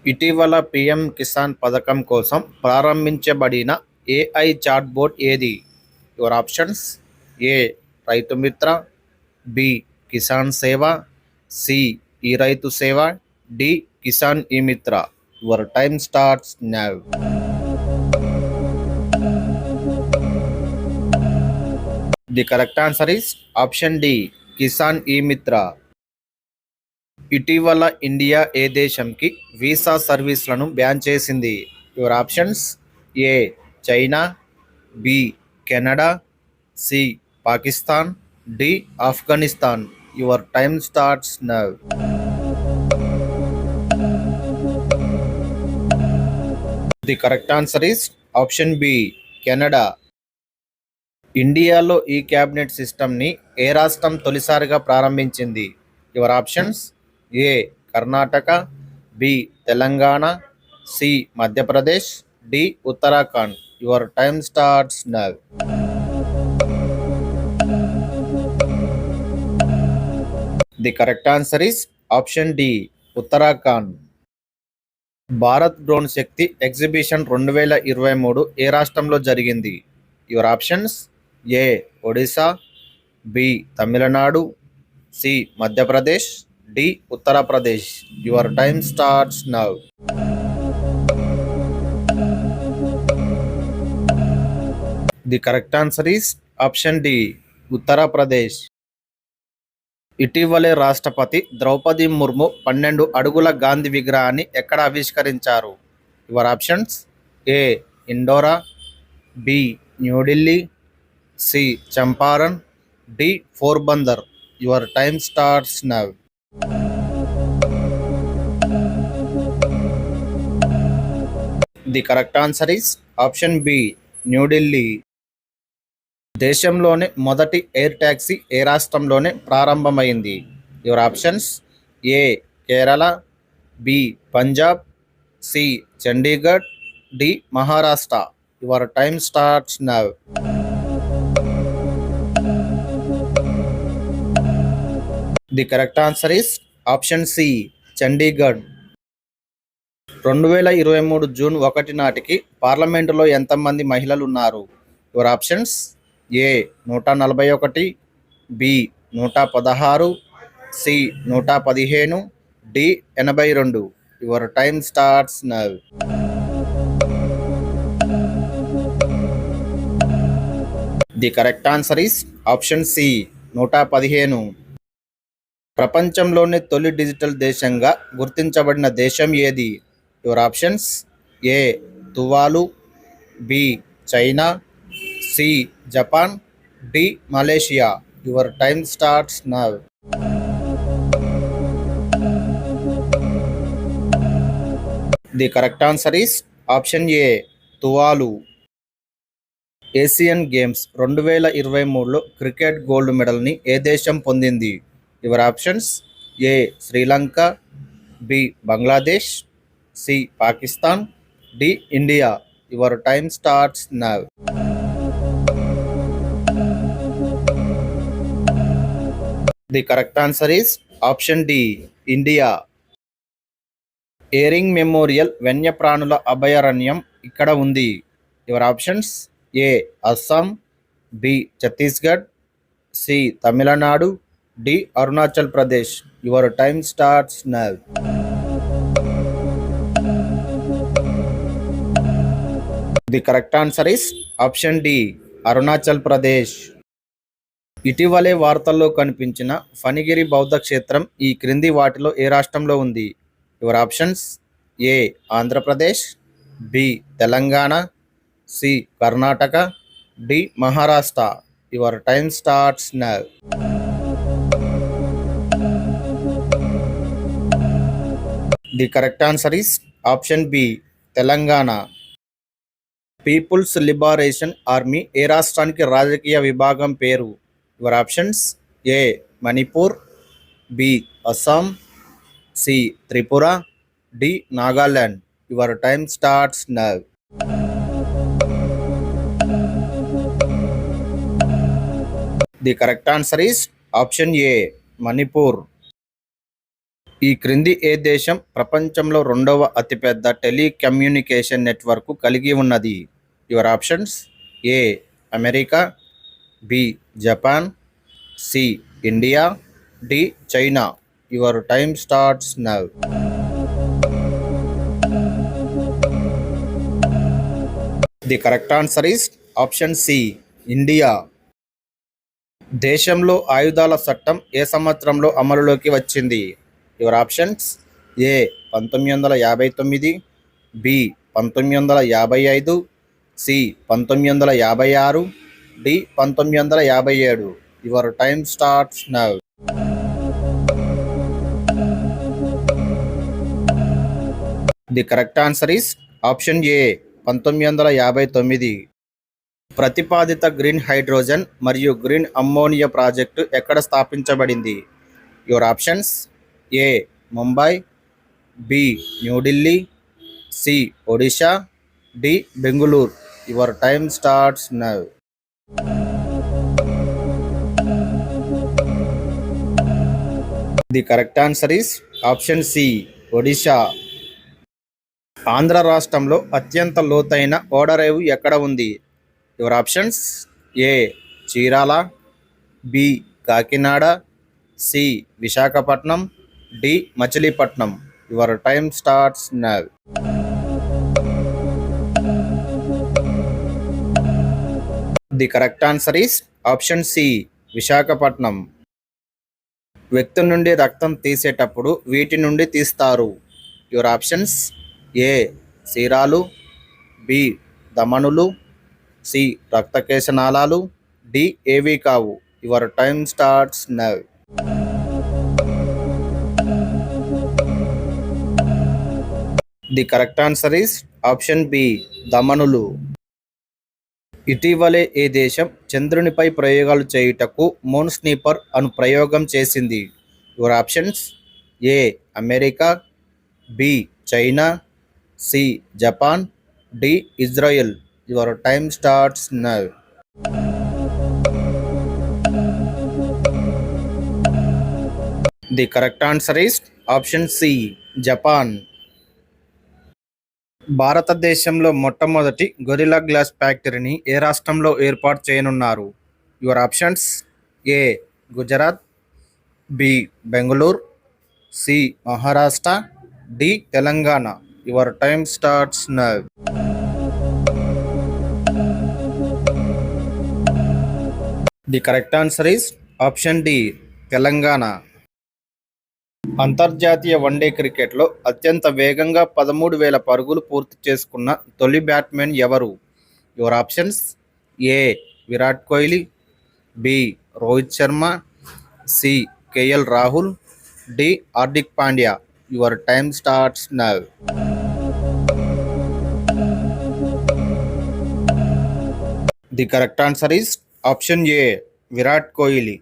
ఇటీవల పీఎం కిసాన్ పథకం కోసం ప్రారంభించబడిన ఏఐ చాట్‌బోట్ ఏది? Your options: A. Rythu Mitra, B. Kisan సేవ, సి. ఈ రైతు సేవ, D. Kisan ఈ-మిత్ర. Your time starts now. The correct answer is option D, Kisan ఈ-మిత్ర. ఇటీవల ఇండియా ఏ దేశంకి వీసా సర్వీసులను బ్యాన్ చేసింది? Your options: A. China, B. Canada, C. Pakistan, D. Afghanistan. Your time starts now. The correct answer is option B, Canada. ఇండియాలో ఈ cabinet సిస్టమ్ని ఏ రాష్ట్రం తొలిసారిగా ప్రారంభించింది? Your options: A. Karnataka, B. Telangana, C. Madhya Pradesh, D. Uttarakhand. Your time starts now. The correct answer is option D, Uttarakhand. Bharat drone Shakti exhibition 2023 ఏ రాష్ట్రంలో జరిగింది? Your options: A. Odisha, B. Tamil Nadu, C. Madhya Pradesh, D. Uttar Pradesh. Your time starts now. The correct answer is option D, Uttar Pradesh. ఇటీవలే రాష్ట్రపతి ద్రౌపది ముర్ము 12 అడుగుల గాంధీ విగ్రహాన్ని ఎక్కడ ఆవిష్కరించారు? Your options: A. Indora, B. New Delhi, C. Champaran, D. Porbandar. Your time starts now. The correct answer is option B, New Delhi. దేశంలోనే మొదటి air taxi ఏ రాష్ట్రంలోనే ప్రారంభమైంది? Your options: A. Kerala, B. Punjab, C. Chandigarh, D. Maharashtra. Your time starts now. The correct answer is option C, Chandigarh. 2023 June 1 నాటికి పార్లమెంటులో ఎంతమంది మహిళలు ఉన్నారు? Your options: A. 141, B. 116, C. 115, D. 82. Your time starts now. The correct answer is option C, 115. ప్రపంచంలోనే తొలి digital దేశంగా గుర్తించబడిన దేశం ఏది? Your options: A. Tuvalu, B. China, C. Japan, D. Malaysia. Your time starts now. The correct answer is option A, Tuvalu. Asian games 2023లో cricket gold మెడల్ని ఏ దేశం పొందింది? Your options: A. Sri Lanka, B. Bangladesh, C. Pakistan, D. India. Your time starts now. The correct answer is option D, India. Erring memorial వన్యప్రాణుల అభయారణ్యం ఇక్కడ ఉంది? Your options: A. Assam, B. Chhattisgarh, C. Tamil Nadu, D. Arunachal Pradesh. Your time starts now. The correct answer is option D, Arunachal Pradesh. ఇటీవలే వార్తల్లో కనిపించిన ఫణిగిరి బౌద్ధ క్షేత్రం ఈ క్రింది వాటిలో ఏ రాష్ట్రంలో ఉంది? Your options: A. Andhra Pradesh, B. Telangana, C. Karnataka, D. Maharashtra. Your time starts now. The correct answer is option B, Telangana. People's liberation army ఏ రాష్ట్రానికి రాజకీయ విభాగం పేరు? Your options: A. Manipur, B. Assam, C. Tripura, D. Nagaland. Your time starts now. The correct answer is option A, Manipur. ఈ క్రింది ఏ దేశం ప్రపంచంలో రెండవ అతిపెద్ద టెలికమ్యూనికేషన్ నెట్వర్క్ కలిగి ఉన్నది? Your options: A America, B Japan, C India, D China. Your time starts now. The correct answer is option C India. దేశంలో ఆయుధాల చట్టం ఏ సంవత్సరంలో అమలులోకి వచ్చింది? యువర్ options: A 1959, B 1955, C 1956, D 1957. Your time starts now. The correct answer is option A 1959. ప్రతిపాదిత green hydrogen మరియు గ్రీన్ అమ్మోనియా ప్రాజెక్టు ఎక్కడ స్థాపించబడింది? Your options: A Mumbai, B New Delhi, C Odisha, D Bengaluru. Your time starts now. The correct answer is option C Odisha. Andhra రాష్ట్రంలో అత్యంత లోతైన ఓడరేవు ఎక్కడ ఉంది? Your options: A Chirala, B Kakinada, C Visakhapatnam, D Machilipatnam. Your time starts now. The correct answer is option C Visakhapatnam. వ్యక్తి నుండి రక్తం తీసేటప్పుడు వీటి నుండి తీస్తారు? యువర్ ఆప్షన్స్: ఏ సిరాలు, బి ధమనులు, సి రక్తకేశ నాళాలు, డి ఏవి కావు. Your time starts now. The correct answer is option B ధమనులు. ఇటీవలే ఏ దేశం చంద్రునిపై ప్రయోగాలు చేయుటకు మూన్ స్నీపర్ అను ప్రయోగం చేసింది? Your options: A America, B China, C Japan, D Israel. Your time starts now. The correct answer is option C Japan. భారతదేశంలో మొట్టమొదటి gorilla glass ఫ్యాక్టరీని ఏ రాష్ట్రంలో ఏర్పాటు చేయనున్నారు? Your options: A Gujarat, B Bengaluru, C Maharashtra, D Telangana. Your time starts now. The correct answer is option D Telangana. అంతర్జాతీయ one day క్రికెట్లో అత్యంత వేగంగా 13,000 పరుగులు పూర్తి చేసుకున్న తొలి బ్యాట్స్మెన్ ఎవరు? Your options: A Virat Kohli, B Rohit Sharma, C K L Rahul, D Hardik Pandya. Your time starts now. The correct answer is option A Virat Kohli.